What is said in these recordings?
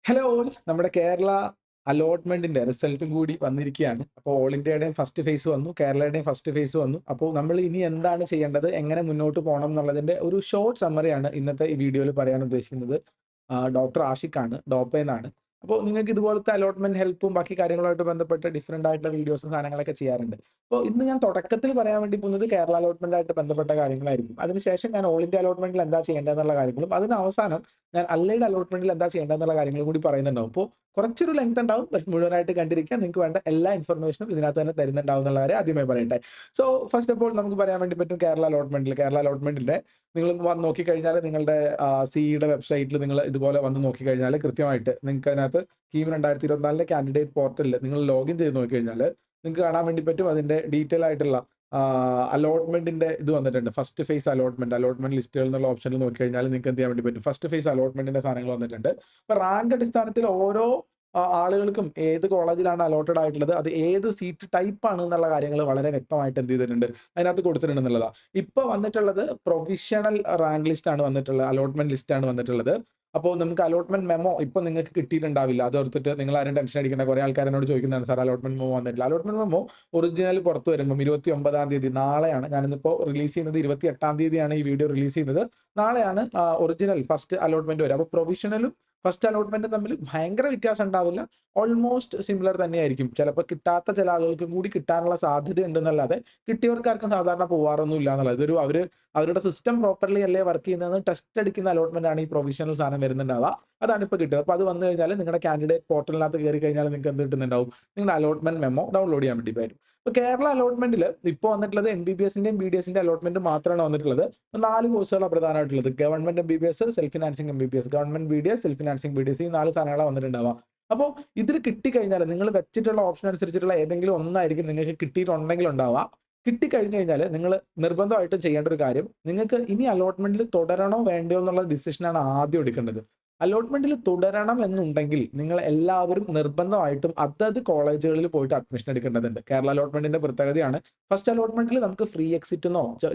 Hello all നമ്മുടെ കേരള അലോട്ട്മെന്റിന്റെ റിസൾട്ടും കൂടി വന്നിരിക്കുകയാണ്. അപ്പോൾ ഓൾ ഇന്ത്യയുടെയും ഫസ്റ്റ് ഫേസ് വന്നു, കേരളയുടെയും ഫസ്റ്റ് ഫേസ് വന്നു. അപ്പോൾ നമ്മൾ ഇനി എന്താണ് ചെയ്യേണ്ടത്, എങ്ങനെ മുന്നോട്ട് പോകണം എന്നുള്ളതിന്റെ ഒരു ഷോർട്ട് സമ്മറിയാണ് ഇന്നത്തെ ഈ വീഡിയോയിൽ പറയാൻ ഉദ്ദേശിക്കുന്നത്. ഡോക്ടർ ആഷിഖാണ്, ഡോപ്പേന്നാണ്. അപ്പോൾ നിങ്ങൾക്ക് ഇതുപോലത്തെ അലോട്ട്മെന്റ് ഹെൽപ്പും ബാക്കി കാര്യങ്ങളുമായിട്ട് ബന്ധപ്പെട്ട് ഡിഫറന്റ് ആയിട്ടുള്ള വീഡിയോസും സാധനങ്ങളൊക്കെ ചെയ്യാറുണ്ട്. അപ്പോൾ ഇന്ന് ഞാൻ തുടക്കത്തിൽ പറയാൻ വേണ്ടി പോകുന്നത് കേരള അലോട്ട്മെന്റായിട്ട് ബന്ധപ്പെട്ട കാര്യങ്ങളായിരിക്കും. അതിനുശേഷം ഞാൻ ഓൾ ഇന്ത്യ അലോട്ട്മെന്റിൽ എന്താ ചെയ്യേണ്ടതെന്നുള്ള കാര്യങ്ങളും അതിന് അവസാനം ഞാൻ അല്ലൈഡ് അലോട്ട്മെന്റിൽ എന്താ ചെയ്യേണ്ടതെന്നുള്ള കാര്യങ്ങളും കൂടി പറയുന്നുണ്ടാവും. അപ്പോൾ കുറച്ചൊരു ലെങ്ത് ഉണ്ടാവും. ബട്ട് മുഴുവനായിട്ട് കണ്ടിരിക്കാൻ നിങ്ങൾക്ക് വേണ്ട എല്ലാ ഇൻഫർമേഷനും ഇതിനകത്ത് തന്നെ തരുന്നുണ്ടാവും എന്നുള്ള കാര്യം ആദ്യമായി പറയട്ടെ. സോ ഫസ്റ്റ് ഓഫ് ഓൾ നമുക്ക് പറയാൻ വേണ്ടി പറ്റും കേരള അലോട്ട്മെന്റിന്റെ നിങ്ങൾ വന്ന് നോക്കിക്കഴിഞ്ഞാൽ നിങ്ങളുടെ സിഇയുടെ വെബ്സൈറ്റിൽ നിങ്ങൾ ഇതുപോലെ വന്ന് നോക്കിക്കഴിഞ്ഞാൽ കൃത്യമായിട്ട് നിങ്ങൾക്ക് അതിനകത്ത് കീം 2024 കാൻഡിഡേറ്റ് പോർട്ടലിൽ നിങ്ങൾ ലോഗിൻ ചെയ്ത് നോക്കിക്കഴിഞ്ഞാൽ നിങ്ങൾക്ക് കാണാൻ വേണ്ടി പറ്റും അതിന്റെ ഡീറ്റെയിൽ ആയിട്ടുള്ള അലോട്ട്മെന്റിന്റെ ഇത് വന്നിട്ടുണ്ട്. ഫസ്റ്റ് ഫേസ് അലോട്ട്മെന്റ് ലിസ്റ്റുകൾ എന്നുള്ള ഓപ്ഷനിൽ നോക്കിക്കഴിഞ്ഞാൽ നിങ്ങൾക്ക് എന്ത് ചെയ്യാൻ വേണ്ടി പറ്റും, ഫസ്റ്റ് ഫേസ് അലോട്ട്മെന്റിന്റെ സാധനങ്ങൾ വന്നിട്ടുണ്ട്. അപ്പൊ റാങ്ക് അടിസ്ഥാനത്തിൽ ഓരോ ആളുകൾക്കും ഏത് കോളേജിലാണ് അലോട്ടഡ് ആയിട്ടുള്ളത്, അത് ഏത് സീറ്റ് ടൈപ്പ് ആണ് എന്നുള്ള കാര്യങ്ങൾ വളരെ വ്യക്തമായിട്ട് എന്ത് ചെയ്തിട്ടുണ്ട്, അതിനകത്ത് കൊടുത്തിട്ടുണ്ട് എന്നുള്ളതാണ്. ഇപ്പൊ വന്നിട്ടുള്ളത് പ്രൊവിഷണൽ റാങ്ക് ലിസ്റ്റ് ആണ് വന്നിട്ടുള്ളത്, അലോട്ട്മെന്റ് ലിസ്റ്റ് ആണ് വന്നിട്ടുള്ളത്. അപ്പോൾ നമുക്ക് അലോട്ട്മെന്റ് മെമ്മോ ഇപ്പൊ നിങ്ങൾക്ക് കിട്ടിയിട്ടുണ്ടാവില്ല. അത് ഓർത്തിട്ട് നിങ്ങൾ ആരും ടെൻഷൻ അടിക്കേണ്ട. കുറെ ആൾക്കാർ എന്നോട് ചോദിക്കുന്നതാണ്, സാർ അലോട്ട്മെന്റ് മെമ്മോ വന്നിട്ടില്ല. അലോട്ട്മെന്റ് മെമ്മോ ഒറിജിനൽ പുറത്ത് വരുമ്പോൾ 29 നാളെയാണ്. ഞാനിന്നിപ്പോ റിലീസ് ചെയ്യുന്നത് 28 ഈ വീഡിയോ റിലീസ് ചെയ്യുന്നത്. നാളെയാണ് ഒറിജിനൽ ഫസ്റ്റ് അലോട്ട്മെന്റ് വരും. അപ്പൊ പ്രൊവിഷണലും ഫസ്റ്റ് അലോട്ട്മെന്റും തമ്മിൽ ഭയങ്കര വ്യത്യാസം ഉണ്ടാവില്ല. ഓൾമോസ്റ്റ് സിമിലർ തന്നെയായിരിക്കും. ചിലപ്പോൾ കിട്ടാത്ത ചില ആളുകൾക്കും കൂടി കിട്ടാനുള്ള സാധ്യത ഉണ്ടെന്നല്ലാതെ കിട്ടിയവർക്കാർക്കും സാധാരണ പോവാറൊന്നും ഇല്ല എന്നുള്ളത്. ഇതൊരു അവരുടെ സിസ്റ്റം പ്രോപ്പർലി അല്ലേ വർക്ക് ചെയ്യുന്നതെന്ന് ടെസ്റ്റ് അടിക്കുന്ന അലോട്ട്മെന്റ് ആണ് ഈ പ്രൊവിഷണൽ സാധനം വരുന്നുണ്ടാവുക. അതാണ് ഇപ്പൊ കിട്ടുക. അപ്പൊ അത് വന്നു കഴിഞ്ഞാൽ നിങ്ങളുടെ കാൻഡിഡേറ്റ് പോർട്ടലിനകത്ത് കയറി കഴിഞ്ഞാൽ നിങ്ങൾക്ക് എന്ത് കിട്ടുന്നുണ്ടാവും, നിങ്ങളുടെ അലോട്ട്മെന്റ് മെമ്മോ ഡൗൺലോഡ് ചെയ്യാൻ വേണ്ടി പറ്റും. ഇപ്പൊ കേരള അലോട്ട്മെന്റിൽ ഇപ്പോൾ വന്നിട്ടുള്ളത് MBBSന്റെയും BDSന്റെ അലോട്ട്മെന്റ് മാത്രമാണ് വന്നിട്ടുള്ളത്. 4 കോഴ്സുകളാണ് പ്രധാനമായിട്ടുള്ളത്. Government MBBS, self financing MBBS, government BDS, self financing BDS, ഈ 4 സാധനങ്ങളാണ് വന്നിട്ടുണ്ടാവുക. അപ്പോൾ ഇതിൽ കിട്ടിക്കഴിഞ്ഞാൽ നിങ്ങൾ വെച്ചിട്ടുള്ള ഓപ്ഷൻ അനുസരിച്ചിട്ടുള്ള ഏതെങ്കിലും ഒന്നായിരിക്കും നിങ്ങൾക്ക് കിട്ടിയിട്ടുണ്ടെങ്കിൽ ഉണ്ടാവുക. കിട്ടിക്കഴിഞ്ഞു കഴിഞ്ഞാൽ നിങ്ങൾ നിർബന്ധമായിട്ടും ചെയ്യേണ്ട ഒരു കാര്യം, നിങ്ങൾക്ക് ഇനി അലോട്ട്മെന്റിൽ തുടരണോ വേണ്ടയോ എന്നുള്ള ഡിസിഷനാണ് ആദ്യം എടുക്കേണ്ടത്. അലോട്ട്മെന്റിൽ തുടരണം എന്നുണ്ടെങ്കിൽ നിങ്ങൾ എല്ലാവരും നിർബന്ധമായിട്ടും അതത് കോളേജുകളിൽ പോയിട്ട് അഡ്മിഷൻ എടുക്കേണ്ടതുണ്ട്. കേരള അലോട്ട്മെന്റിന്റെ പ്രത്യേകതയാണ്, ഫസ്റ്റ് അലോട്ട്മെന്റിൽ നമുക്ക് ഫ്രീ എക്സിറ്റ്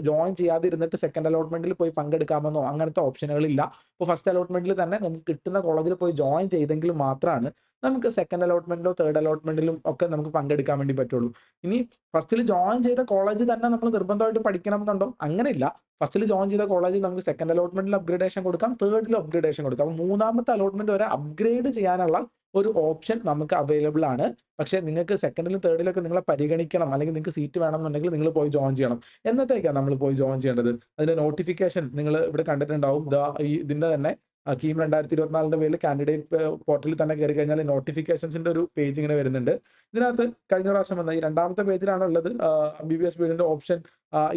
ജോയിൻ ചെയ്യാതിരുന്നിട്ട് സെക്കൻഡ് അലോട്ട്മെന്റിൽ പോയി പങ്കെടുക്കാമെന്നോ അങ്ങനത്തെ ഓപ്ഷനുകളില്ല. ഇപ്പോൾ ഫസ്റ്റ് അലോട്ട്മെന്റിൽ തന്നെ നമുക്ക് കിട്ടുന്ന കോളേജിൽ പോയി ജോയിൻ ചെയ്തെങ്കിൽ മാത്രമാണ് നമുക്ക് സെക്കൻഡ് അലോട്ട്മെന്റിലോ തേർഡ് അലോട്ട്മെന്റിലും ഒക്കെ നമുക്ക് പങ്കെടുക്കാൻ വേണ്ടി പറ്റുള്ളൂ. ഇനി ഫസ്റ്റിൽ ജോയിൻ ചെയ്ത കോളേജ് തന്നെ നമ്മൾ നിർബന്ധമായിട്ട് പഠിക്കണം എന്നുണ്ടോ, അങ്ങനെയില്ല. ഫസ്റ്റിൽ ജോയിൻ ചെയ്ത കോളേജിൽ നമുക്ക് സെക്കൻഡ് അലോട്ട്മെന്റിൽ അപ്ഗ്രേഡേഷൻ കൊടുക്കാം, തേർഡിൽ അപ്ഗ്രേഡേഷൻ കൊടുക്കാം. അപ്പോൾ മൂന്നാമത്തെ അലോട്ട്മെന്റ് വരെ അപ്ഗ്രേഡ് ചെയ്യാനുള്ള ഒരു ഓപ്ഷൻ നമുക്ക് അവൈലബിൾ ആണ്. പക്ഷേ നിങ്ങൾക്ക് സെക്കൻഡിലും തേർഡിലൊക്കെ നിങ്ങളെ പരിഗണിക്കണം, അല്ലെങ്കിൽ നിങ്ങൾക്ക് സീറ്റ് വേണമെന്നുണ്ടെങ്കിൽ നിങ്ങൾ പോയി ജോയിൻ ചെയ്യണം. എന്നത്തേക്കാണ് നമ്മൾ പോയി ജോയിൻ ചെയ്യേണ്ടത്, അതിന്റെ നോട്ടിഫിക്കേഷൻ നിങ്ങൾ ഇവിടെ കണ്ടിട്ടുണ്ടാവും. ഇതിന്റെ തന്നെ കീം 2024 പേരിൽ കാൻഡിഡേറ്റ് പോർട്ടലിൽ തന്നെ കയറി കഴിഞ്ഞാൽ നോട്ടിഫിക്കേഷൻസിന്റെ ഒരു പേജ് ഇങ്ങനെ വരുന്നുണ്ട്. ഇതിനകത്ത് കഴിഞ്ഞ പ്രാവശ്യം വന്ന ഈ രണ്ടാമത്തെ പേജിലാണ് ഉള്ളത്. MBBS ബിഡിന്റെ ഓപ്ഷൻ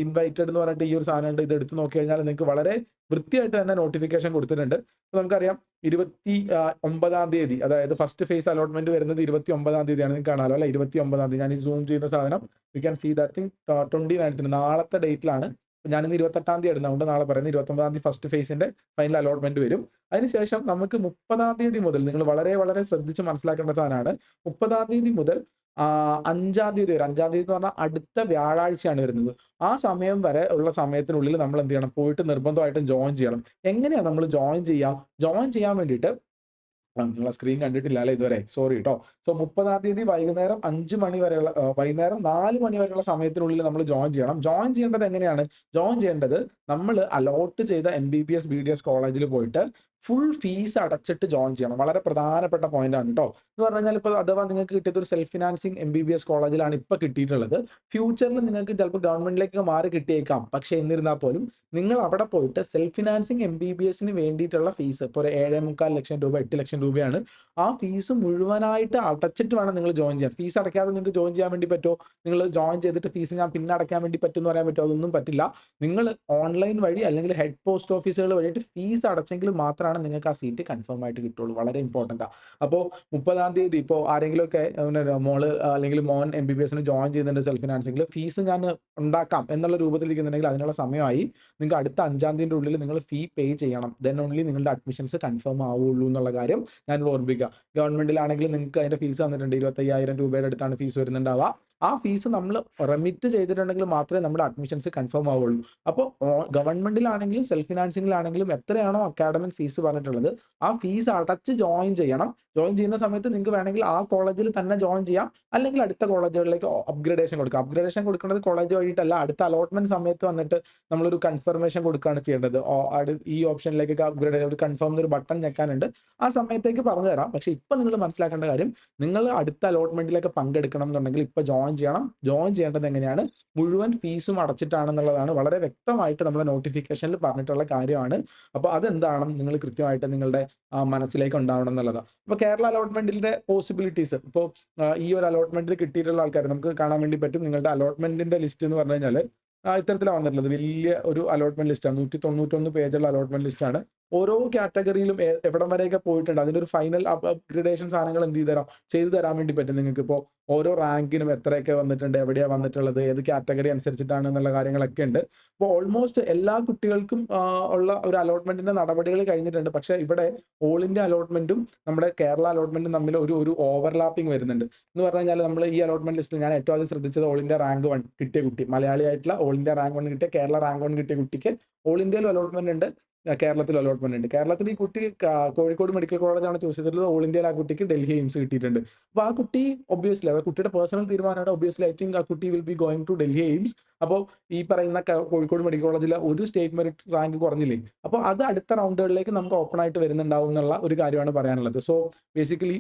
ഇൻവൈറ്റഡ് എന്ന് പറഞ്ഞിട്ട് ഈ ഒരു സാധനം ഉണ്ട്. ഇത് എടുത്ത് നോക്കി കഴിഞ്ഞാൽ നിങ്ങൾക്ക് വളരെ വൃത്തിയായിട്ട് തന്നെ നോട്ടിഫിക്കേഷൻ കൊടുത്തിട്ടുണ്ട്. ഇപ്പൊ നമുക്കറിയാം 29 അതായത് ഫസ്റ്റ് ഫേസ് അലോട്ട്മെന്റ് വരുന്നത് 29 നിങ്ങൾക്ക് കാണാമല്ലോ അല്ലെ. 29 ഞാൻ ഈ സൂം ചെയ്യുന്ന സാധനം you can see that thing. 29 നാളത്തെ ഡേറ്റിലാണ്. ഞാനിന്ന് 28 ഇടുന്നതുകൊണ്ട് നാളെ പറയുന്നത് 29 ഫസ്റ്റ് ഫേസിന്റെ ഫൈനൽ അലോട്ട്മെന്റ് വരും. അതിനുശേഷം നമുക്ക് 30 മുതൽ നിങ്ങൾ വളരെ വളരെ ശ്രദ്ധിച്ച് മനസ്സിലാക്കേണ്ട സാധനമാണ്. 30 മുതൽ 5 വരെ, 5 എന്ന് പറഞ്ഞാൽ അടുത്ത വ്യാഴാഴ്ചയാണ് വരുന്നത്. ആ സമയം വരെ ഉള്ള സമയത്തിനുള്ളിൽ നമ്മൾ എന്ത് ചെയ്യണം, പോയിട്ട് നിർബന്ധമായിട്ടും ജോയിൻ ചെയ്യണം. എങ്ങനെയാണ് നമ്മൾ ജോയിൻ ചെയ്യുക? ജോയിൻ ചെയ്യാൻ വേണ്ടിയിട്ട് നിങ്ങളെ സ്ക്രീൻ കണ്ടിട്ടില്ല അല്ലെ ഇതുവരെ, സോറി കേട്ടോ. സോ 30 വൈകുന്നേരം 5 മണി വരെയുള്ള വൈകുന്നേരം 4 മണി വരെയുള്ള സമയത്തിനുള്ളിൽ നമ്മൾ ജോയിൻ ചെയ്യണം. ജോയിൻ ചെയ്യേണ്ടത് എങ്ങനെയാണ്? ജോയിൻ ചെയ്യേണ്ടത് നമ്മൾ അലോട്ട് ചെയ്ത MBBS BDS കോളേജിൽ പോയിട്ട് ഫുൾ ഫീസ് അടച്ചിട്ട് ജോയിൻ ചെയ്യണം. വളരെ പ്രധാനപ്പെട്ട പോയിന്റ് ആണ് കേട്ടോ. എന്ന് പറഞ്ഞു കഴിഞ്ഞാൽ ഇപ്പോൾ അഥവാ നിങ്ങൾക്ക് കിട്ടിയത് ഒരു സെൽഫ് ഫിനാൻസിങ് MBBS കോളേജിലാണ് ഇപ്പൊ കിട്ടിയിട്ടുള്ളത്. ഫ്യൂച്ചറിൽ നിങ്ങൾക്ക് ചിലപ്പോൾ ഗവൺമെന്റിലേക്ക് മാറി കിട്ടിയേക്കാം. പക്ഷെ എന്നിരുന്നാൽ പോലും നിങ്ങൾ അവിടെ പോയിട്ട് സെൽഫ് ഫിനാൻസിങ് MBBSന് വേണ്ടിയിട്ടുള്ള ഫീസ് ഇപ്പോൾ ഒരു 7.25 ലക്ഷം രൂപ, 8 ലക്ഷം രൂപയാണ്. ആ ഫീസ് മുഴുവനായിട്ട് അടച്ചിട്ട് വേണം നിങ്ങൾ ജോയിൻ ചെയ്യാൻ. ഫീസ് അടയ്ക്കാതെ നിങ്ങൾക്ക് ജോയിൻ ചെയ്യാൻ വേണ്ടി പറ്റുമോ? നിങ്ങൾ ജോയിൻ ചെയ്തിട്ട് ഫീസ് ഞാൻ പിന്നെ അടയ്ക്കാൻ വേണ്ടി പറ്റും എന്ന് പറയാൻ പറ്റുമോ? അതൊന്നും പറ്റില്ല. നിങ്ങൾ ഓൺലൈൻ വഴി അല്ലെങ്കിൽ ഹെഡ് പോസ്റ്റ് ഓഫീസുകൾ വഴിയിട്ട് ഫീസ് അടച്ചെങ്കിൽ മാത്രമാണ് നിങ്ങൾക്ക് ആ സീറ്റ് കൺഫേം ആയിട്ട് കിട്ടുള്ളൂ. വളരെ ഇമ്പോർട്ടൻ്റ് ആണ്. അപ്പോൾ 30 ഇപ്പോൾ ആരെങ്കിലുമൊക്കെ മോള് അല്ലെങ്കിൽ മോൻ MBBSന് ജോയിൻ ചെയ്യുന്നുണ്ട് സെൽഫ് ഫിനാൻസിംഗിൽ, ഫീസ് ഞാൻ ഉണ്ടാക്കാം എന്നുള്ള രൂപത്തിലിരിക്കുന്നുണ്ടെങ്കിൽ അതിനുള്ള സമയമായി. നിങ്ങൾക്ക് അടുത്ത 5 ഉള്ളിൽ നിങ്ങൾ ഫീ പേ ചെയ്യണം. ദെൻ ഓൺലി നിങ്ങളുടെ അഡ്മിഷൻസ് കൺഫേം ആവുള്ളൂ എന്നുള്ള കാര്യം ഞാൻ ഓർമ്മിപ്പിക്കുക. ഗവൺമെന്റിലാണെങ്കിൽ നിങ്ങൾക്ക് അതിന്റെ ഫീസ് വന്നിട്ടുണ്ട്, 25,000 രൂപയുടെ അടുത്താണ് ഫീസ് വരുന്നുണ്ടാവുക. ആ ഫീസ് നമ്മൾ റെമിറ്റ് ചെയ്തിട്ടുണ്ടെങ്കിൽ മാത്രമേ നമ്മുടെ അഡ്മിഷൻസ് കൺഫേം ആവുള്ളൂ. അപ്പോൾ ഗവൺമെന്റിലാണെങ്കിലും സെൽഫ് ഫിനാൻസിങ്ങിലാണെങ്കിലും എത്രയാണോ അക്കാഡമിക് ഫീസ് പറഞ്ഞിട്ടുള്ളത് ആ ഫീസ് അടച്ച് ജോയിൻ ചെയ്യണം. ജോയിൻ ചെയ്യുന്ന സമയത്ത് നിങ്ങൾക്ക് വേണമെങ്കിൽ ആ കോളേജിൽ തന്നെ ജോയിൻ ചെയ്യാം, അല്ലെങ്കിൽ അടുത്ത കോളേജുകളിലേക്ക് അപ്ഗ്രേഡേഷൻ കൊടുക്കാം. അപ്ഗ്രേഡേഷൻ കൊടുക്കുന്നത് കോളേജ് വഴിയിട്ടല്ല, അടുത്ത അലോട്ട്മെന്റ് സമയത്ത് വന്നിട്ട് നമ്മളൊരു കൺഫർമേഷൻ കൊടുക്കുകയാണ് ചെയ്യേണ്ടത്. ഈ ഓപ്ഷനിലേക്കൊക്കെ അപ്ഗ്രേഡ് ഒരു കൺഫേം ഒരു ബട്ടൺ ഞെക്കാനുണ്ട്, ആ സമയത്തേക്ക് പറഞ്ഞു തരാം. പക്ഷെ ഇപ്പൊ നിങ്ങൾ മനസ്സിലാക്കേണ്ട കാര്യം, നിങ്ങൾ അടുത്ത അലോട്ട്മെന്റിലേക്ക് പങ്കെടുക്കണം എന്നുണ്ടെങ്കിൽ ഇപ്പൊ ജോയിൻ ചെയ്യണം. ജോയിൻ ചെയ്യേണ്ടത് എങ്ങനെയാണ്, മുഴുവൻ ഫീസും അടച്ചിട്ടാണെന്നുള്ളതാണ് വളരെ വ്യക്തമായിട്ട് നമ്മുടെ നോട്ടിഫിക്കേഷനിൽ പറഞ്ഞിട്ടുള്ള കാര്യമാണ്. അപ്പോൾ അതെന്താണ് നിങ്ങൾ കൃത്യമായിട്ട് നിങ്ങളുടെ മനസ്സിലേക്ക് ഉണ്ടാവണം എന്നുള്ളതാണ്. അപ്പോൾ കേരള അലോട്ട്മെന്റിന്റെ പോസിബിലിറ്റീസ് ഇപ്പോൾ ഈ ഒരു അലോട്ട്മെന്റിൽ കിട്ടിയിട്ടുള്ള ആൾക്കാർ നമുക്ക് കാണാൻ വേണ്ടി പറ്റും. നിങ്ങളുടെ അലോട്ട്മെന്റിന്റെ ലിസ്റ്റ് എന്ന് പറഞ്ഞു കഴിഞ്ഞാൽ ഇത്തരത്തിലാണ് വന്നിട്ടുള്ളത്. വലിയ ഒരു അലോട്ട്മെന്റ് ലിസ്റ്റാണ്, 191 പേജുള്ള അലോട്ട്മെന്റ് ലിസ്റ്റാണ്. ഓരോ കാറ്റഗറിയിലും എവിടം വരെയൊക്കെ പോയിട്ടുണ്ട്, അതിന്റെ ഒരു ഫൈനൽ അപ്ഗ്രേഡേഷൻ സാധനങ്ങൾ ചെയ്തു തരാൻ വേണ്ടി പറ്റും നിങ്ങൾക്ക്. ഇപ്പോൾ ഓരോ റാങ്കിനും എത്രയൊക്കെ വന്നിട്ടുണ്ട്, എവിടെയാണ് വന്നിട്ടുള്ളത്, ഏത് കാറ്റഗറി അനുസരിച്ചിട്ടാണ് എന്നുള്ള കാര്യങ്ങളൊക്കെ ഉണ്ട്. അപ്പോൾ ഓൾമോസ്റ്റ് എല്ലാ കുട്ടികൾക്കും ഉള്ള ഒരു അലോട്ട്മെന്റിന്റെ നടപടികൾ കഴിഞ്ഞിട്ടുണ്ട്. പക്ഷേ ഇവിടെ ഓൾ ഇന്ത്യ അലോട്ട്മെന്റും നമ്മുടെ കേരള അലോട്ട്മെന്റും തമ്മിൽ ഒരു ഓവർലാപ്പിംഗ് വരുന്നുണ്ട്. എന്ന് പറഞ്ഞു കഴിഞ്ഞാൽ നമ്മൾ ഈ അലോട്ട്മെന്റ് ലിസ്റ്റിൽ ഞാൻ ഏറ്റവും ആദ്യം ശ്രദ്ധിച്ചത് ഓൾ ഇന്ത്യ റാങ്ക് 1 കിട്ടിയ കുട്ടി, മലയാളിയായിട്ടുള്ള ഓൾ ഇന്ത്യ റാങ്ക് 1 കിട്ടിയ, കേരള റാങ്ക് 1 കിട്ടിയ കുട്ടിക്ക് ഓൾ ഇന്ത്യയിലും അലോട്ട്മെന്റ് ഉണ്ട്, കേരളത്തിൽ അലോട്ട്മെന്റ് ഉണ്ട്. കേരളത്തിൽ ഈ കുട്ടി കോഴിക്കോട് മെഡിക്കൽ കോളേജാണ് ചൂസ് ചെയ്തിട്ടുള്ളത്. ഓൾ ഇന്ത്യയിൽ ആ കുട്ടിക്ക് ഡൽഹി എയിംസ് കിട്ടിയിട്ടുണ്ട്. അപ്പോൾ ആ കുട്ടി ഒബ്വിയസ്ലി, അത് കുട്ടിയുടെ പേഴ്സണൽ തീരുമാനമാണ്. ഒബ്വിയസ്ലി ഐ തിങ്ക് ആ കുട്ടി will be going to Delhi AIIMS. അപ്പോൾ ഈ പറയുന്ന കോഴിക്കോട് മെഡിക്കൽ കോളേജിലെ ഒരു സ്റ്റേറ്റ് മെറിറ്റ് റാങ്ക് കുറഞ്ഞില്ലേ, അപ്പോൾ അത് അടുത്ത റൗണ്ടുകളിലേക്ക് നമുക്ക് ഓപ്പൺ ആയിട്ട് വരുന്നുണ്ടാവും എന്നുള്ള ഒരു കാര്യമാണ് പറയാനുള്ളത്. സോ ബേസിക്കലി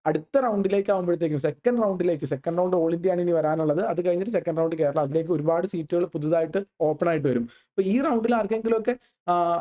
അടുത്ത റൗണ്ടിലേക്ക് ആകുമ്പോഴത്തേക്കും സെക്കൻഡ് റൗണ്ട് ഓൾ ഇന്ത്യ ആണ് ഇനി വരാനുള്ളത്. അത് കഴിഞ്ഞിട്ട് സെക്കൻഡ് റൗണ്ട് കേരള, അതിലേക്ക് ഒരുപാട് സീറ്റുകൾ പുതുതായിട്ട് ഓപ്പൺ ആയിട്ട് വരും. അപ്പോൾ ഈ റൗണ്ടിൽ ആർക്കെങ്കിലും ഒക്കെ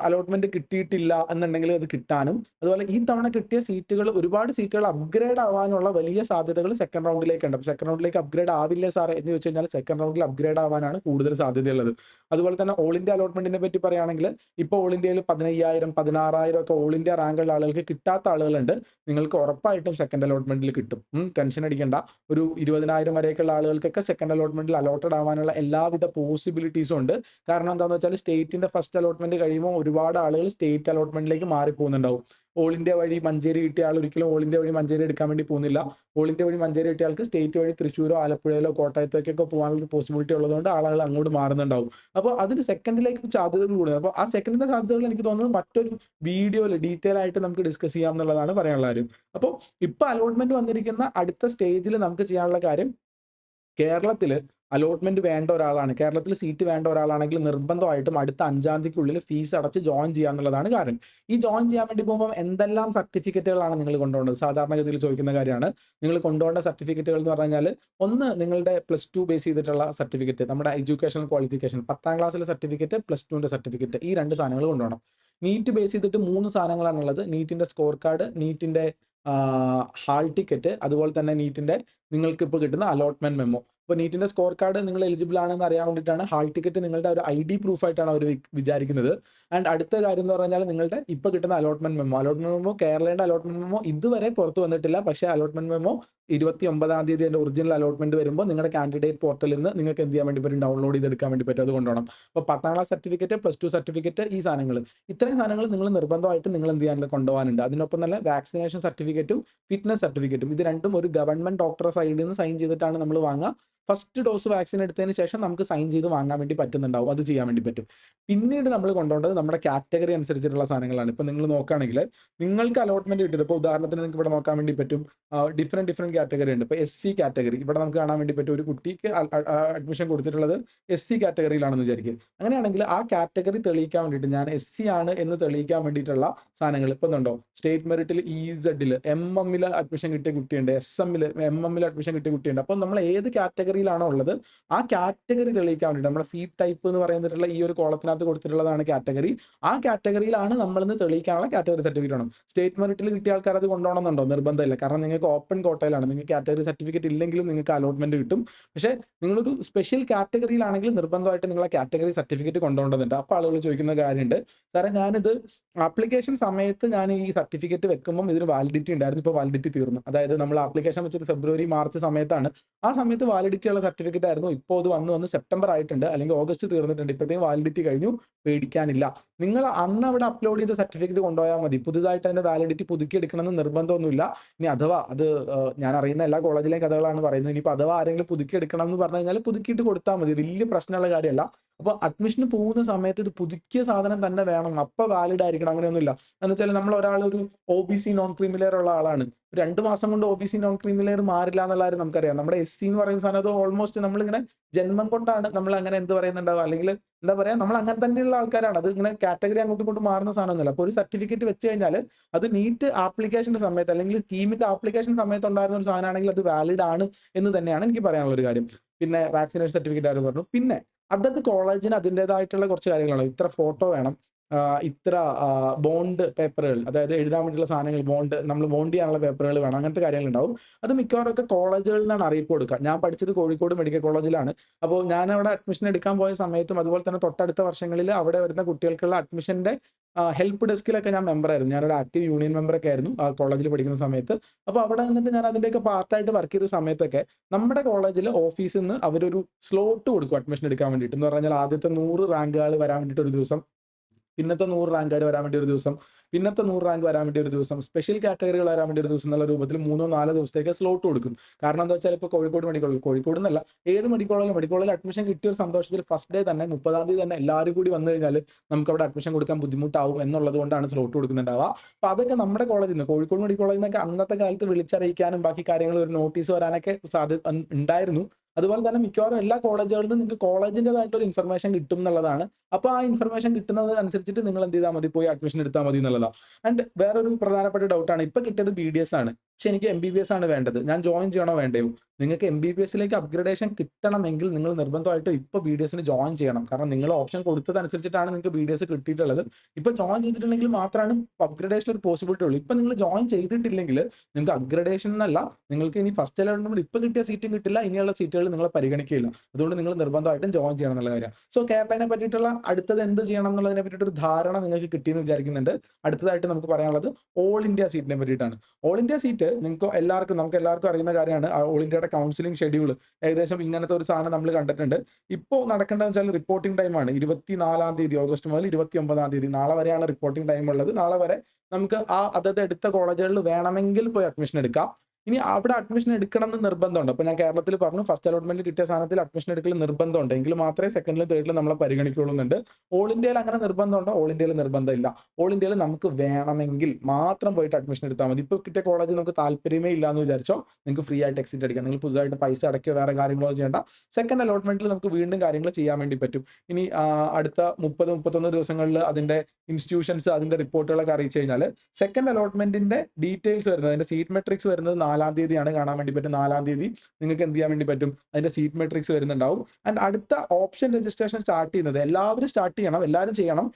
അലോട്ട്മെന്റ് കിട്ടിയിട്ടില്ല എന്നുണ്ടെങ്കിൽ അത് കിട്ടാനും, അതുപോലെ ഈ തവണ കിട്ടിയ സീറ്റുകൾ, ഒരുപാട് സീറ്റുകൾ അപ്ഗ്രേഡ് ആവാനുള്ള വലിയ സാധ്യതകൾ സെക്കൻഡ് റൗണ്ടിലേക്ക് ഉണ്ട്. അപ്പോൾ സെക്കൻഡ് റൗണ്ടിലേക്ക് അപ്ഗ്രേഡ് ആവില്ലേ സാറേ എന്ന് ചോദിച്ചു കഴിഞ്ഞാൽ സെക്കൻഡ് റൗണ്ടിൽ അപ്ഗ്രേഡ് ആവാനാണ് കൂടുതൽ സാധ്യതയുള്ളത്. അതുപോലെ തന്നെ ഓൾ ഇന്ത്യ അലോട്ട്മെന്റിനെ പറ്റി പറയുകയാണെങ്കിൽ ഇപ്പോൾ ഓൾ ഇന്ത്യയിൽ 15,000 16,000 ഒക്കെ ഓൾ ഇന്ത്യ റാങ്കുള്ള ആളുകൾക്ക് കിട്ടാത്ത ആളുകളുണ്ട്. നിങ്ങൾക്ക് ഉറപ്പായിട്ടും സെക്കൻഡ് അലോട്ട്മെന്റിൽ കിട്ടും. ടെൻഷൻ അടിക്കേണ്ട. ഒരു 20,000 വരെയൊക്കെയുള്ള ആളുകൾക്കൊക്കെ സെക്കൻഡ് അലോട്ട്മെന്റിൽ അലോട്ടഡ് ആവാനുള്ള എല്ലാവിധ പോസിബിലിറ്റീസും ഉണ്ട്. കാരണം എന്താണെന്ന് വെച്ചാൽ സ്റ്റേറ്റിന്റെ ഫസ്റ്റ് അലോട്ട്മെന്റ് കഴിയുമ്പോൾ ഒരുപാട് ആളുകൾ സ്റ്റേറ്റ് അലോട്ട്മെന്റിലേക്ക് മാറിപ്പോകുന്നുണ്ടാവും. ഓൾ ഇന്ത്യ വഴി മഞ്ചേരി കിട്ടിയ ആൾ ഒരിക്കലും ഓൾ ഇന്ത്യ വഴി മഞ്ചേരി എടുക്കാൻ വേണ്ടി പോകുന്നില്ല. ഓൾ ഇന്ത്യ വഴി മഞ്ചേരി കിട്ടിയ ആൾക്ക് സ്റ്റേറ്റ് വഴി തൃശ്ശൂരോ ആലപ്പുഴയിലോ കോട്ടയത്തേക്കൊക്കെ പോകാനുള്ള പോസിബിലിറ്റി ഉള്ളതുകൊണ്ട് ആളുകൾ അങ്ങോട്ട് മാറുന്നുണ്ടാവും. അപ്പോൾ അതിന് സെക്കൻഡിലേക്ക് സാധ്യതകൾ കൂടുതൽ. അപ്പോൾ ആ സെക്കൻഡിന്റെ സാധ്യതകൾ എനിക്ക് തോന്നുന്നത് മറ്റൊരു വീഡിയോയിൽ ഡീറ്റെയിൽ ആയിട്ട് നമുക്ക് ഡിസ്കസ് ചെയ്യാം എന്നുള്ളതാണ് പറയാനുള്ള കാര്യം. അപ്പോൾ ഇപ്പൊ അലോട്ട്മെന്റ് വന്നിരിക്കുന്ന അടുത്ത സ്റ്റേജിൽ നമുക്ക് ചെയ്യാനുള്ള കാര്യം, കേരളത്തിൽ അലോട്ട്മെന്റ് വേണ്ട ഒരാളാണ്, കേരളത്തിൽ സീറ്റ് വേണ്ട ഒരാളാണെങ്കിൽ നിർബന്ധമായിട്ടും അടുത്ത 5-ാം തീയതിക്കുള്ളിൽ ഫീസ് അടച്ച് ജോയിൻ ചെയ്യുക എന്നുള്ളതാണ് കാര്യം. ഈ ജോയിൻ ചെയ്യാൻ വേണ്ടി പോകുമ്പോൾ എന്തെല്ലാം സർട്ടിഫിക്കറ്റുകളാണ് നിങ്ങൾ കൊണ്ടുപോകേണ്ടത്? സാധാരണഗതിയിൽ ചോദിക്കുന്ന കാര്യമാണ്. നിങ്ങൾ കൊണ്ടുപോകേണ്ട സർട്ടിഫിക്കറ്റുകൾ എന്ന് പറഞ്ഞു കഴിഞ്ഞാൽ, ഒന്ന് നിങ്ങളുടെ +2 ബേസ് ചെയ്തിട്ടുള്ള സർട്ടിഫിക്കറ്റ്, നമ്മുടെ എഡ്യൂക്കേഷണൽ ക്വാളിഫിക്കേഷൻ, 10ാം ക്ലാസ്സിലെ സർട്ടിഫിക്കറ്റ്, +2ന്റെ സർട്ടിഫിക്കറ്റ്, ഈ 2 സാധനങ്ങൾ കൊണ്ടുപോകണം. നീറ്റ് ബേസ് ചെയ്തിട്ട് 3 സാധനങ്ങളാണുള്ളത്. നീറ്റിന്റെ സ്കോർ കാർഡ്, നീറ്റിന്റെ ഹാൾ ടിക്കറ്റ്, അതുപോലെ തന്നെ നീറ്റിന്റെ നിങ്ങൾക്ക് ഇപ്പോൾ കിട്ടുന്ന അലോട്ട്മെന്റ് മെമ്മോ. അപ്പോൾ നീറ്റിന്റെ സ്കോർ കാർഡ് നിങ്ങൾ എലിജിബിൾ ആണെന്ന് അറിയാൻ വേണ്ടിയിട്ടാണ്. ഹാൾ ടിക്കറ്റ് നിങ്ങളുടെ ഒരു ID പ്രൂഫ് ആയിട്ടാണ് അവർ വിചാരിക്കുന്നത്. ആൻഡ് അടുത്ത കാര്യം എന്ന് പറഞ്ഞാൽ നിങ്ങളുടെ ഇപ്പോൾ കിട്ടുന്ന അലോട്ട്മെന്റ് മെമ്മോ, കേരളയുടെ അലോട്ട്മെന്റ് മെമ്മോ ഇതുവരെ പുറത്ത് വന്നിട്ടില്ല. പക്ഷേ അലോട്ട്മെന്റ് മെമ്മോ 29ാം തീയതി അതിന്റെ ഒറിജിനൽ അലോട്ട്മെന്റ് വരുമ്പോൾ നിങ്ങളുടെ കാൻഡിഡേറ്റ് പോർട്ടലിൽ നിന്ന് നിങ്ങൾക്ക് എന്ത് ചെയ്യാൻ വേണ്ടി പറ്റും, ഡൗൺലോഡ് ചെയ്തെടുക്കാൻ വേണ്ടി പറ്റും. അത് കൊണ്ടുപോകണം. അപ്പോൾ 10ാം ക്ലാസ് സർട്ടിഫിക്കറ്റ്, +2 സർട്ടിഫിക്കറ്റ്, ഈ സാധനങ്ങൾ, ഇത്രയും സാധനങ്ങൾ നിങ്ങൾ നിർബന്ധമായിട്ട് നിങ്ങൾ എന്ത് ചെയ്യാൻ കൊണ്ടുപോകാനുണ്ട്. അതിനൊപ്പം തന്നെ വാക്സിനേഷൻ സർട്ടിഫിക്കറ്റും ഫിറ്റ്നസ് സർട്ടിഫിക്കറ്റും, ഇത് രണ്ടും ഒരു ഗവൺമെന്റ് ഡോക്ടറെ സൈഡിൽ നിന്ന് സൈൻ ചെയ്തിട്ടാണ് നമ്മൾ വാങ്ങുക. ഫസ്റ്റ് ഡോസ് വാക്സിൻ എടുത്തതിന് ശേഷം നമുക്ക് സൈൻ ചെയ്ത് വാങ്ങാൻ വേണ്ടി പറ്റുന്നുണ്ടാവും. അത് ചെയ്യാൻ വേണ്ടി പറ്റും. പിന്നീട് നമ്മൾ കൊണ്ടുപോകേണ്ടത് നമ്മുടെ കാറ്റഗറി അനുസരിച്ചിട്ടുള്ള സാധനങ്ങളാണ്. ഇപ്പൊ നിങ്ങൾ നോക്കുകയാണെങ്കിൽ നിങ്ങൾക്ക് അലോട്ട്മെന്റ് കിട്ടിയത്, ഇപ്പോൾ ഉദാഹരണത്തിന് നിങ്ങൾക്ക് ഇവിടെ നോക്കാൻ വേണ്ടി പറ്റും, ഡിഫറെന്റ് കാറ്റഗറി ഉണ്ട്. ഇപ്പോൾ SC കാറ്റഗറി ഇവിടെ നമുക്ക് കാണാൻ വേണ്ടി പറ്റും. ഒരു കുട്ടിക്ക് അഡ്മിഷൻ കൊടുത്തിട്ടുള്ളത് SC കാറ്റഗറിയിലാണെന്ന് വിചാരിക്കുക. അങ്ങനെയാണെങ്കിൽ ആ കാറ്റഗറി തെളിയിക്കാൻ വേണ്ടിയിട്ട്, ഞാൻ SC ആണ് എന്ന് തെളിയിക്കാൻ വേണ്ടിയിട്ടുള്ള സാധനങ്ങൾ ഇപ്പം ഉണ്ടോ, സ്റ്റേറ്റ് മെറിറ്റിൽ EZ MM അഡ്മിഷൻ കിട്ടിയ കുട്ടിയുണ്ട്, SM MM അഡ്മിഷൻ കിട്ടിയ കുട്ടിയുണ്ട്. അപ്പോൾ നമ്മൾ ഏത് കാറ്റഗറിയിലാണോ ഉള്ളത് ആ കാറ്റഗറി തെളിയിക്കാൻ വേണ്ടിയിട്ട്, നമ്മുടെ സീറ്റ് ടൈപ്പ് എന്ന് പറയുന്നിട്ടുള്ള ഈ ഒരു കോളത്തിനകത്ത് കൊടുത്തിട്ടുള്ളതാണ് കാറ്റഗറി. ആ കാറ്റഗറിയിലാണ് നമ്മളിന്ന് തെളിയിക്കാനുള്ള കാറ്റഗറി സർട്ടിഫിക്കറ്റ് വേണം. സ്റ്റേറ്റ് മെറിറ്റിൽ കിട്ടിയ ആൾക്കാർ അത് കൊണ്ടുപോകണമെന്നുണ്ടോ? നിർബന്ധമില്ല. കാരണം നിങ്ങൾക്ക് ഓപ്പൺ കോട്ടയിലാണ്, നിങ്ങൾക്ക് കാറ്റഗറി സർട്ടിഫിക്കറ്റ് ഇല്ലെങ്കിലും നിങ്ങൾക്ക് അലോട്ട്മെന്റ് കിട്ടും. പക്ഷേ നിങ്ങളൊരു സ്പെഷ്യൽ കാറ്റഗറിയിലാണെങ്കിൽ നിർബന്ധമായിട്ട് നിങ്ങളെ കാറ്റഗറി സർട്ടിഫിക്കറ്റ് കൊണ്ടുപോകേണ്ടതുണ്ട്. അപ്പോൾ ആളുകൾ ചോദിക്കുന്ന കാര്യമുണ്ട്, സാറേ ഞാനിത് ആപ്ലിക്കേഷൻ സമയത്ത് ഞാൻ ഈ സർട്ടിഫിക്കറ്റ് വെക്കുമ്പോൾ ഇതിന് വാലിഡിറ്റി ഉണ്ടായിരുന്നു, ഇപ്പോൾ വാലിഡിറ്റി തീർന്നു. അതായത് നമ്മൾ ആപ്ലിക്കേഷൻ വെച്ചത് ഫെബ്രുവരി മാർച്ച് സമയത്താണ്. ആ സമയത്ത് വാലിഡിറ്റി വാലിഡിറ്റി ഉള്ള സർട്ടിഫിക്കറ്റ് ആയിരുന്നു. ഇപ്പോൾ അത് വന്ന് സെപ്റ്റംബർ ആയിട്ടുണ്ട്, അല്ലെങ്കിൽ ഓഗസ്റ്റ് തീർന്നിട്ടുണ്ട്. ഇപ്പോഴത്തേക്കും വാലിഡിറ്റി കഴിഞ്ഞു. പേടിക്കാനില്ല. നിങ്ങൾ അന്ന് അവിടെ അപ്ലോഡ് ചെയ്ത സർട്ടിഫിക്കറ്റ് കൊണ്ടുപോയാൽ മതി. പുതുതായിട്ട് അതിന്റെ വാലിഡിറ്റി പുതുക്കിയെടുക്കണമെന്ന് നിർബന്ധമൊന്നുമില്ല. ഇനി അഥവാ അത് ഞാൻ അറിയുന്ന എല്ലാ കോളേജിലെയും കഥകളാണ് പറയുന്നത്. ഇനിയിപ്പോൾ അഥവാ ആരെങ്കിലും പുതുക്കിയെടുക്കണം എന്ന് പറഞ്ഞു കഴിഞ്ഞാൽ പുതുക്കിയിട്ട് കൊടുത്താൽ മതി. വലിയ പ്രശ്നമുള്ള കാര്യമല്ല. അപ്പോൾ അഡ്മിഷന് പോകുന്ന സമയത്ത് ഇത് പുതുക്കിയ സാധനം തന്നെ വേണം, അപ്പോൾ വാലിഡ് ആയിരിക്കണം, അങ്ങനെയൊന്നുമില്ല. എന്ന് വെച്ചാൽ നമ്മൾ ഒരാളൊരു OBC നോൺ ക്രീമി ലെയർ ഉള്ള ആളാണ്, 2 മാസം കൊണ്ട് OBC നോൺ ക്രീമി ലെയർ മാറില്ല എന്നുള്ള കാര്യം നമുക്കറിയാം. നമ്മുടെ SC എന്ന് പറയുന്ന സാധനം അത് ഓൾമോസ്റ്റ് നമ്മളിങ്ങനെ ജന്മം കൊണ്ടാണ് നമ്മൾ അങ്ങനെ എന്ത് പറയുന്നുണ്ടാവുക, അല്ലെങ്കിൽ എന്താ പറയുക, നമ്മൾ അങ്ങനെ തന്നെയുള്ള ആൾക്കാരാണ്. അത് ഇങ്ങനെ കാറ്റഗറി അങ്ങോട്ടും ഇങ്ങോട്ടും മാറുന്ന സാധനമൊന്നുമല്ല. അപ്പോൾ ഒരു സർട്ടിഫിക്കറ്റ് വെച്ച് കഴിഞ്ഞാൽ അത് നീറ്റ് ആപ്ലിക്കേഷന്റെ സമയത്ത് അല്ലെങ്കിൽ സ്കീമിന്റെ ആപ്ലിക്കേഷൻ സമയത്ത് ഉണ്ടായിരുന്ന ഒരു സാധനമാണെങ്കിൽ അത് വാലിഡ് ആണ് എന്ന് തന്നെയാണ് എനിക്ക് പറയാനുള്ള ഒരു കാര്യം. പിന്നെ വാക്സിനേഷൻ സർട്ടിഫിക്കറ്റ് ആരും പറഞ്ഞു. പിന്നെ അതത് കോളേജിന് അതിൻ്റെതായിട്ടുള്ള കുറച്ച് കാര്യങ്ങളാണ്. ഇത്ര ഫോട്ടോ വേണം, ഇത്ര ബോണ്ട് പേപ്പറുകൾ, അതായത് എഴുതാൻ വേണ്ടിയുള്ള സാധനങ്ങൾ, നമ്മൾ ബോണ്ട് ചെയ്യാനുള്ള പേപ്പറുകൾ വേണം, അങ്ങനത്തെ കാര്യങ്ങളുണ്ടാവും. അത് മിക്കവാറും ഒക്കെ കോളേജുകളിൽ നിന്നാണ് അറിയിപ്പ് കൊടുക്കുക. ഞാൻ പഠിച്ചത് കോഴിക്കോട് മെഡിക്കൽ കോളേജിലാണ്. അപ്പോൾ ഞാൻ അവിടെ അഡ്മിഷൻ എടുക്കാൻ പോയ സമയത്തും അതുപോലെ തന്നെ തൊട്ടടുത്ത വർഷങ്ങളിൽ അവിടെ വരുന്ന കുട്ടികൾക്കുള്ള അഡ്മിഷന്റെ ഹെൽപ്പ് ഡെസ്കിലൊക്കെ ഞാൻ മെമ്പറായിരുന്നു. ഞാനൊരു ആക്റ്റീവ് യൂണിയൻ മെമ്പറൊക്കെ ആയിരുന്നു ആ കോളേജിൽ പഠിക്കുന്ന സമയത്ത്. അപ്പോൾ അവിടെ നിന്നിട്ട് ഞാൻ അതിൻ്റെയൊക്കെ പാർട്ടായിട്ട് വർക്ക് ചെയ്ത സമയത്തൊക്കെ നമ്മുടെ കോളേജിൽ ഓഫീസിൽ നിന്ന് അവരൊരു സ്ലോട്ട് കൊടുക്കും അഡ്മിഷൻ എടുക്കാൻ വേണ്ടിയിട്ട്. എന്ന് പറഞ്ഞാൽ ആദ്യത്തെ 100 റാങ്കുകൾ വരാൻ വേണ്ടിയിട്ട് ഒരു ദിവസം, പിന്നത്തെ 100 റാങ്കുകാർ വരാൻ വേണ്ടി ഒരു ദിവസം, പിന്നത്തെ 100 റാങ്ക് വരാൻ വേണ്ടി ഒരു ദിവസം, സ്പെഷ്യൽ കാറ്റഗറികൾ വരാൻ വേണ്ടി ഒരു ദിവസം എന്നുള്ള രൂപത്തിൽ 3-4 ദിവസത്തേക്ക് സ്ലോട്ട് കൊടുക്കും. കാരണം എന്താ വെച്ചാൽ ഇപ്പോൾ കോഴിക്കോട് എന്നല്ല, ഏത് മെഡിക്കൽ അഡ്മിഷൻ കിട്ടിയ ഒരു സന്തോഷത്തിൽ ഫസ്റ്റ് ഡേ തന്നെ 30-ാം തീയതി തന്നെ എല്ലാവരും കൂടി വന്നു കഴിഞ്ഞാൽ നമുക്ക് അവിടെ അഡ്മിഷൻ കൊടുക്കാൻ ബുദ്ധിമുട്ടാവും എന്നുള്ളത് കൊണ്ടാണ് സ്ലോട്ട് കൊടുക്കുന്നുണ്ടാവുക. അപ്പോൾ അതൊക്കെ നമ്മുടെ കോളേജിൽ നിന്ന്, കോഴിക്കോട് മെഡിക്കൽ കോളേജിൽ നിന്നൊക്കെ അന്നത്തെ കാലത്ത് വിളിച്ചറിയിക്കാനും ബാക്കി കാര്യങ്ങൾ ഒരു നോട്ടീസ് വരാനൊക്കെ സാധ്യത ഉണ്ടായിരുന്നു. അതുപോലെ തന്നെ മിക്കവാറും എല്ലാ കോളേജുകളിൽ നിന്നും നിങ്ങൾക്ക് കോളേജിൻ്റെതായിട്ടൊരു ഇൻഫർമേഷൻ കിട്ടും എന്നുള്ളതാണ്. അപ്പോൾ ആ ഇൻഫർമേഷൻ കിട്ടുന്നതിനനുസരിച്ചിട്ട് നിങ്ങൾ എന്ത് ചെയ്താൽ മതി, പോയി അഡ്മിഷൻ എടുത്താൽ മതി എന്നുള്ളതാണ്. ആൻഡ് വേറൊരു പ്രധാനപ്പെട്ട ഡൗട്ടാണ്, ഇപ്പൊ കിട്ടിയത് BDS ആണ്, പക്ഷെ എനിക്ക് MBBS ആണ് വേണ്ടത്, ഞാൻ ജോയിൻ ചെയ്യണോ വേണ്ടയോ? നിങ്ങൾക്ക് MBBSലേക്ക് അപ്ഗ്രഡേഷൻ കിട്ടണമെങ്കിൽ നിങ്ങൾ നിർബന്ധമായിട്ടും ഇപ്പോൾ BDSന് ജോയിൻ ചെയ്യണം. കാരണം നിങ്ങൾ ഓപ്ഷൻ കൊടുത്തതനുസരിച്ചിട്ടാണ് നിങ്ങൾക്ക് BDS കിട്ടിയിട്ടുള്ളത്. ഇപ്പൊ ജോയിൻ ചെയ്തിട്ടുണ്ടെങ്കിൽ മാത്രമാണ് അപ്ഗ്രഡേഷൻ ഒരു പോസിബിലിറ്റി ഉള്ളൂ. ഇപ്പൊ നിങ്ങൾ ജോയിൻ ചെയ്തിട്ടില്ലെങ്കിൽ നിങ്ങൾക്ക് അപ്ഗ്രഡേഷൻ എന്നല്ല, നിങ്ങൾക്ക് ഇനി ഫസ്റ്റ് അലോട്ട്മെന്റ് ഇപ്പൊ കിട്ടിയ സീറ്റും കിട്ടില്ല, ഇനിയുള്ള സീറ്റുകൾ നിങ്ങളെ പരിഗണിക്കില്ല. അതുകൊണ്ട് നിങ്ങൾ നിർബന്ധമായിട്ടും ജോയിൻ ചെയ്യണം എന്നുള്ള കാര്യം. സോ കേരളനെ പറ്റിയിട്ടുള്ള അടുത്തത് എന്ത് ചെയ്യണം എന്നുള്ളതിനെ പറ്റിയിട്ട് ഒരു ധാരണ നിങ്ങൾക്ക് കിട്ടിയെന്ന് വിചാരിക്കുന്നുണ്ട്. അടുത്തതായിട്ട് നമുക്ക് പറയാനുള്ളത് ഓൾ ഇന്ത്യ സീറ്റിനെ പറ്റിയിട്ടാണ്. ഓൾ ഇന്ത്യ സീറ്റ് നമുക്ക് എല്ലാവർക്കും അറിയുന്ന കാര്യമാണ്. ഓൾ ഇന്ത്യയുടെ കൗൺസിലിംഗ് ഷെഡ്യൂൾ ഏകദേശം ഇങ്ങനത്തെ ഒരു സാധനം നമ്മൾ കണ്ടിട്ടുണ്ട്. ഇപ്പോൾ നടക്കേണ്ടതെന്ന് വെച്ചാൽ റിപ്പോർട്ടിംഗ് ടൈമാണ് 24-ാം തീയതി, ഓഗസ്റ്റ് മുതൽ 29-ാം തീയതി, നാളെ വരെയാണ് റിപ്പോർട്ടിംഗ് ടൈം ഉള്ളത്. നാളെ വരെ നമുക്ക് അതത് എടുത്ത കോളേജുകളിൽ വേണമെങ്കിൽ പോയി അഡ്മിഷൻ എടുക്കാം. ഇനി അവിടെ അഡ്മിഷൻ എടുക്കണം എന്ന് നിർബന്ധമുണ്ട്. അപ്പോൾ ഞാൻ കേരളത്തിൽ പറഞ്ഞു, ഫസ്റ്റ് അലോട്ട്മെന്റിൽ കിട്ടിയ സാധനത്തിൽ അഡ്മിഷൻ എടുക്കൽ നിർബന്ധമുണ്ട്, എങ്കിൽ മാത്രമേ സെക്കൻഡിലും തേർഡിലും നമ്മളെ പരിഗണിക്കുള്ളൂന്നുണ്ട്. ഓൾ ഇന്ത്യയിൽ അങ്ങനെ നിർബന്ധമുണ്ടോ? ഓൾ ഇന്ത്യയിൽ നിർബന്ധമില്ല. ഓൾ ഇന്ത്യയിൽ നമുക്ക് വേണമെങ്കിൽ മാത്രം പോയിട്ട് അഡ്മിഷൻ എടുത്താൽ മതി. ഇപ്പോൾ കിട്ടിയ കോളേജ് നമുക്ക് താല്പര്യമേ ഇല്ല എന്ന് വിചാരിച്ചോ, നിങ്ങൾക്ക് ഫ്രീ ആയിട്ട് എക്സിറ്റ് അടിക്കാം. നിങ്ങൾ പുതുതായിട്ട് പൈസ അടയ്ക്കോ വേറെ കാര്യങ്ങളോ ചെയ്യേണ്ട. സെക്കൻഡ് അലോട്ട്മെന്റിൽ നമുക്ക് വീണ്ടും കാര്യങ്ങൾ ചെയ്യാൻ വേണ്ടി പറ്റും. ഇനി അടുത്ത 30-31 ദിവസങ്ങളിൽ അതിന്റെ ഇൻസ്റ്റിറ്റ്യൂഷൻസ് അതിന്റെ റിപ്പോർട്ടുകളൊക്കെ അറിയിച്ചു കഴിഞ്ഞാൽ സെക്കൻഡ് അലോട്ട്മെന്റിന്റെ ഡീറ്റെയിൽസ് വരുന്നത്, അതിന്റെ സീറ്റ് മെട്രിക്സ് വരുന്നത് 4-ാം തീയതിയാണ് കാണാൻ വേണ്ടി പറ്റും. 4-ാം തീയതി നിങ്ങൾക്ക് എന്ത് ചെയ്യാൻ വേണ്ടി പറ്റും, അതിന്റെ സീറ്റ് മെട്രിക്സ് വരുന്നുണ്ടാവും. ആൻഡ് അടുത്ത ഓപ്ഷൻ രജിസ്ട്രേഷൻ സ്റ്റാർട്ട് ചെയ്യുന്നത് എല്ലാവരും സ്റ്റാർട്ട് ചെയ്യണം, എല്ലാവരും ചെയ്യണം.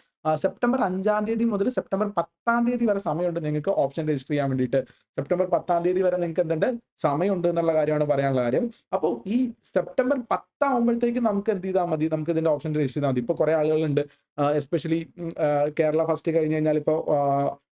സെപ്റ്റംബർ 5-ാം തീയതി മുതൽ സെപ്റ്റംബർ 10-ാം തീയതി വരെ സമയമുണ്ട് നിങ്ങൾക്ക് ഓപ്ഷൻ രജിസ്റ്റർ ചെയ്യാൻ വേണ്ടിയിട്ട്. സെപ്റ്റംബർ 10-ാം തീയതി വരെ നിങ്ങൾക്ക് എന്തുണ്ട്, സമയമുണ്ട് എന്നുള്ള കാര്യമാണ് പറയാനുള്ള കാര്യം. അപ്പോൾ ഈ സെപ്റ്റംബർ 10 ആകുമ്പോഴത്തേക്ക് നമുക്ക് എന്ത് ചെയ്താൽ മതി, നമുക്ക് ഇതിന്റെ ഓപ്ഷൻ രജിസ്റ്റർ ചെയ്താൽ മതി. ഇപ്പോൾ കുറെ ആളുകളുണ്ട്, എസ്പെഷ്യലി കേരള ഫസ്റ്റ് കഴിഞ്ഞ് കഴിഞ്ഞാൽ ഇപ്പോൾ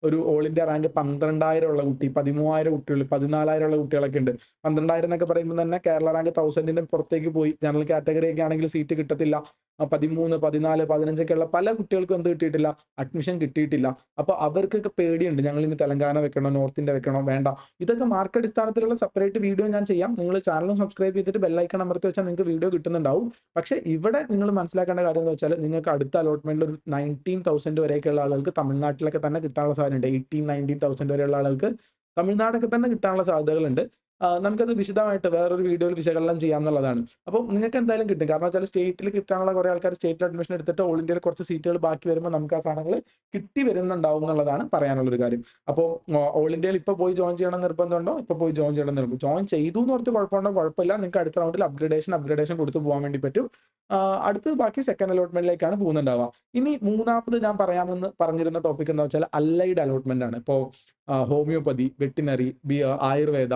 ഒരു ഓൾ ഇന്ത്യ റാങ്ക് 12,000 ഉള്ള കുട്ടി, 13,000 കുട്ടികൾ, 14,000 ഉള്ള കുട്ടികളൊക്കെ ഉണ്ട്. 12,000 എന്നൊക്കെ പറയുമ്പോൾ തന്നെ കേരള റാങ്ക് 1000ന്റെ പുറത്തേക്ക് പോയി. ജനറൽ കാറ്റഗറി ഒക്കെ ആണെങ്കിൽ സീറ്റ് കിട്ടത്തില്ല. 13, 14, 15 ഒക്കെ ഉള്ള പല കുട്ടികൾക്കും എന്ത് കിട്ടിയിട്ടില്ല, അഡ്മിഷൻ കിട്ടിയിട്ടില്ല. അപ്പോൾ അവർക്കൊക്കെ പേടിയുണ്ട്, ഞങ്ങൾ ഇനി തെലങ്കാന വെക്കണോ, നോർത്ത് ഇന്ത്യ വെക്കണോ, വേണ്ട. ഇതൊക്കെ മാർക്ക് അടിസ്ഥാനത്തിലുള്ള സെപ്പറേറ്റ് വീഡിയോ ഞാൻ ചെയ്യാം. നിങ്ങൾ ചാനലും സബ്സ്ക്രൈബ് ചെയ്തിട്ട് ബെല്ലൈക്കൺ അമർത്തി വെച്ചാൽ നിങ്ങൾക്ക് വീഡിയോ കിട്ടുന്നുണ്ടാവും. പക്ഷേ ഇവിടെ നിങ്ങൾ മനസ്സിലാക്കേണ്ട കാര്യം എന്ന് വെച്ചാൽ നിങ്ങൾക്ക് അടുത്ത അലോട്ട്മെന്റിൽ ഒരു 19,000 വരെയൊക്കെയുള്ള ആളുകൾക്ക് തമിഴ്നാട്ടിലൊക്കെ തന്നെ കിട്ടാനുള്ള സാധ്യതയുണ്ട്. 18-19,000 വരെയുള്ള ആളുകൾക്ക് തമിഴ്നാടൊക്കെ തന്നെ കിട്ടാനുള്ള സാധ്യതകളുണ്ട്. നമുക്കത് വിശദമായിട്ട് വേറൊരു വീഡിയോയിൽ വിശകലനം ചെയ്യാമെന്നുള്ളതാണ്. അപ്പോൾ നിങ്ങൾക്ക് എന്തായാലും കിട്ടും. കാരണം വെച്ചാൽ സ്റ്റേറ്റിൽ കിട്ടാനുള്ള കുറേ ആൾക്കാർ സ്റ്റേറ്റിൽ അഡ്മിഷൻ എടുത്തിട്ട് ഓൾ ഇന്ത്യയിൽ കുറച്ച് സീറ്റുകൾ ബാക്കി വരുമ്പോൾ നമുക്ക് ആ സാധനങ്ങൾ കിട്ടി വരുന്നുണ്ടാവും എന്നുള്ളതാണ് പറയാനുള്ളൊരു കാര്യം. അപ്പോൾ ഓൾ ഇന്ത്യയിൽ ഇപ്പോൾ പോയി ജോയിൻ ചെയ്യണം നിർബന്ധമുണ്ടോ? ഇപ്പോൾ പോയി ജോയിൻ ചെയ്യണം നിർബന്ധം. ജോയിൻ ചെയ്തു എന്ന് ഓർത്ത് കുഴപ്പമുണ്ടോ? കുഴപ്പമില്ല. നിങ്ങൾക്ക് അടുത്ത റൗണ്ടിൽ അപ്ഗ്രഡേഷൻ കൊടുത്ത് പോകാൻ വേണ്ടി പറ്റും. അടുത്തത് ബാക്കി സെക്കൻഡ് അലോട്ട്മെന്റിലേക്കാണ് പോകുന്നുണ്ടാവുക. ഇനി മൂന്നാമത് ഞാൻ പറയാമെന്ന് പറഞ്ഞിരുന്ന ടോപ്പിക് എന്താ വെച്ചാൽ അല്ലൈഡ് അലോട്ട്മെന്റ് ആണ്. ഇപ്പോൾ ഹോമിയോപ്പതി, വെറ്റിനറി, ആയുർവേദ,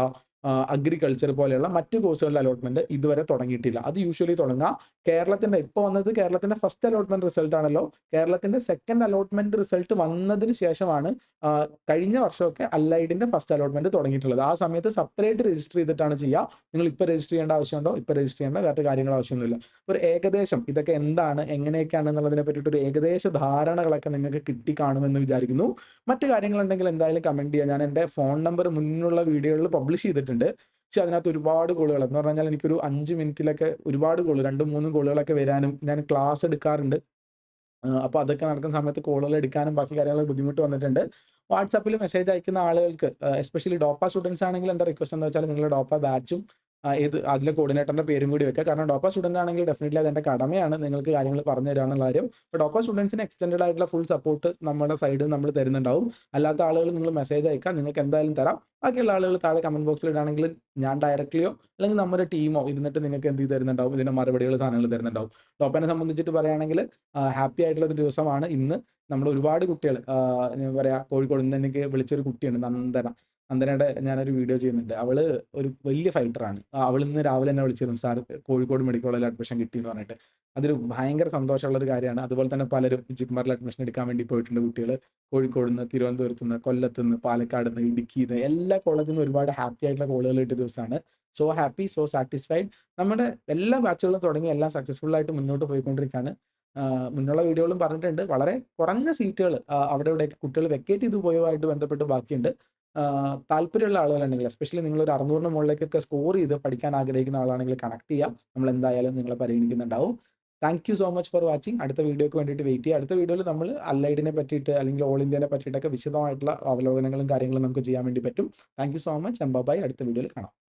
അഗ്രികൾച്ചർ പോലെയുള്ള മറ്റ് കോഴ്സുകളുടെ അലോട്ട്മെന്റ് ഇതുവരെ തുടങ്ങിയിട്ടില്ല. അത് യൂഷ്വലി തുടങ്ങുക കേരളത്തിന്റെ ഇപ്പോൾ വന്നത് കേരളത്തിന്റെ ഫസ്റ്റ് അലോട്ട്മെന്റ് റിസൾട്ട് ആണല്ലോ. കേരളത്തിന്റെ സെക്കൻഡ് അലോട്ട്മെന്റ് റിസൾട്ട് വന്നതിന് ശേഷമാണ് കഴിഞ്ഞ വർഷമൊക്കെ അല്ലൈഡിന്റെ ഫസ്റ്റ് അലോട്ട്മെന്റ് തുടങ്ങിയിട്ടുള്ളത്. ആ സമയത്ത് സെപ്പറേറ്റ് രജിസ്റ്റർ ചെയ്തിട്ടാണ് ചെയ്യുക. നിങ്ങൾ ഇപ്പോൾ രജിസ്റ്റർ ചെയ്യേണ്ട ആവശ്യമുണ്ടോ? ഇപ്പോൾ രജിസ്റ്റർ ചെയ്യേണ്ട, വേറെ കാര്യങ്ങൾ ആവശ്യമൊന്നുമില്ല. ഒരു ഏകദേശം ഇതൊക്കെ എന്താണ്, എങ്ങനെയൊക്കെയാണ് എന്നുള്ളതിനെ പറ്റിയിട്ട് ഒരു ഏകദേശ ധാരണകളൊക്കെ നിങ്ങൾക്ക് കിട്ടിക്കാണുമെന്ന് വിചാരിക്കുന്നു. മറ്റു കാര്യങ്ങളുണ്ടെങ്കിൽ എന്തായാലും കമന്റ് ചെയ്യുക. ഞാൻ എൻ്റെ ഫോൺ നമ്പർ മുന്നുള്ള വീഡിയോകളിൽ പബ്ലിഷ് ചെയ്തിട്ടുണ്ട്. പക്ഷെ അതിനകത്ത് ഒരുപാട് കോളുകൾ എന്ന് പറഞ്ഞു കഴിഞ്ഞാൽ എനിക്കൊരു 5 മിനിറ്റിലൊക്കെ ഒരുപാട് കോൾ 2, 3 കോളുകളൊക്കെ വരാനും ഞാൻ ക്ലാസ് എടുക്കാറുണ്ട്. അപ്പോൾ അതൊക്കെ നടക്കുന്ന സമയത്ത് കോളുകൾ എടുക്കാനും ബാക്കി കാര്യങ്ങൾക്ക് ബുദ്ധിമുട്ട് വന്നിട്ടുണ്ട്. വാട്സാപ്പിൽ മെസ്സേജ് അയക്കുന്ന ആളുകൾക്ക് എസ്പെഷ്യലി ഡോപ്പ സ്റ്റുഡൻസ് ആണെങ്കിൽ എൻ്റെ റിക്വസ്റ്റ് എന്താ വെച്ചാൽ നിങ്ങൾ ഡോപ്പ ബാച്ചും ഏത് അതിലെ കോർഡിനേറ്ററിന്റെ പേരും കൂടി വെക്കുക. കാരണം ഡോപ്പ സ്റ്റുഡന്റ് ആണെങ്കിൽ ഡെഫിനറ്റ്ലി അത് എൻ്റെ കടമയാണ് നിങ്ങൾക്ക് കാര്യങ്ങൾ പറഞ്ഞു തരിക എന്നുള്ള കാര്യം. അപ്പോൾ ഡോപ്പ സ്റ്റുഡൻസിന് എക്സ്റ്റൻഡഡ് ആയിട്ടുള്ള ഫുൾ സപ്പോർട്ട് നമ്മുടെ സൈഡിൽ നമ്മൾ തരുന്നുണ്ടാവും. അല്ലാത്ത ആളുകൾ നിങ്ങൾ മെസ്സേജ് അയക്കുക, നിങ്ങൾക്ക് എന്തായാലും തരാം. ബാക്കിയുള്ള ആളുകൾ താഴെ കമന്റ് ബോക്സിൽ ഇടുകയാണെങ്കിൽ ഞാൻ ഡയറക്റ്റ്ലിയോ അല്ലെങ്കിൽ നമ്മുടെ ടീമോ ഇരുന്നിട്ട് നിങ്ങൾക്ക് എന്ത് ചെയ്ത് തരുന്നുണ്ടാവും, ഇതിന്റെ മറുപടികൾ സാധനങ്ങൾ തരുന്നുണ്ടാവും. ഡോപ്പനെ സംബന്ധിച്ചിട്ട് പറയുകയാണെങ്കിൽ ഹാപ്പി ആയിട്ടുള്ള ഒരു ദിവസമാണ് ഇന്ന്. നമ്മൾ ഒരുപാട് കുട്ടികൾ എന്താ പറയുക, കോഴിക്കോട് നിന്ന് എനിക്ക് വിളിച്ചൊരു കുട്ടിയുണ്ട് നന്ദന. നന്ദനയുടെ ഞാനൊരു വീഡിയോ ചെയ്യുന്നുണ്ട്. അവള് ഒരു വലിയ ഫൈറ്ററാണ്. അവൾ ഇന്ന് രാവിലെ എന്നെ വിളിച്ചിരുന്നു, സാർ കോഴിക്കോട് മെഡിക്കൽ കോളേജിൽ അഡ്മിഷൻ കിട്ടി എന്ന് പറഞ്ഞിട്ട്. അതൊരു ഭയങ്കര സന്തോഷമുള്ള ഒരു കാര്യമാണ്. അതുപോലെ തന്നെ പലരും ജിപ്മറിൽ അഡ്മിഷൻ എടുക്കാൻ വേണ്ടി പോയിട്ടുണ്ട് കുട്ടികൾ. കോഴിക്കോട് നിന്ന്, തിരുവനന്തപുരത്ത് നിന്ന്, കൊല്ലത്ത് നിന്ന്, പാലക്കാട് നിന്ന്, ഇടുക്കിയിൽ നിന്ന്, എല്ലാ കോളേജിൽ നിന്നും ഒരുപാട് ഹാപ്പി ആയിട്ടുള്ള കോളുകൾ കിട്ടിയ ദിവസമാണ്. So happy, so satisfied. നമ്മുടെ എല്ലാ ബാച്ചുകളും തുടങ്ങി എല്ലാം സക്സസ്ഫുൾ ആയിട്ട് മുന്നോട്ട് പോയിക്കൊണ്ടിരിക്കുകയാണ്. മുന്നുള്ള വീഡിയോകളും പറഞ്ഞിട്ടുണ്ട്, വളരെ കുറഞ്ഞ സീറ്റുകൾ അവിടെ ഇവിടെയൊക്കെ കുട്ടികൾ വെക്കേറ്റ് ചെയ്ത് പോയതുമായിട്ട് ബന്ധപ്പെട്ട് ബാക്കിയുണ്ട്. താല്പര്യമുള്ള ആളുകളുണ്ടെങ്കിൽ എസ്പെഷ്യലി നിങ്ങളൊരു 600ന് മുകളിലേക്കൊക്കെ സ്കോർ ചെയ്ത് പഠിക്കാൻ ആഗ്രഹിക്കുന്ന ആളാണെങ്കിൽ കണക്ട് ചെയ്യുക. നമ്മൾ എന്തായാലും നിങ്ങളെ പരിഗണിക്കുന്നുണ്ടാവും. Thank you so much for watching. അടുത്ത വീഡിയോക്ക് വേണ്ടിയിട്ട് വെയിറ്റ് ചെയ്യുക. അടുത്ത വീഡിയോയിൽ നമ്മൾ അല്ലൈഡിനെ പറ്റിയിട്ട് അല്ലെങ്കിൽ ഓൾ ഇന്ത്യനെ പറ്റിയിട്ടൊക്കെ വിശദമായിട്ടുള്ള അവലോകനങ്ങളും കാര്യങ്ങളും നമുക്ക് ചെയ്യാൻ വേണ്ടി പറ്റും. Thank you so much. Bye. അടുത്ത വീഡിയോയിൽ കാണാം.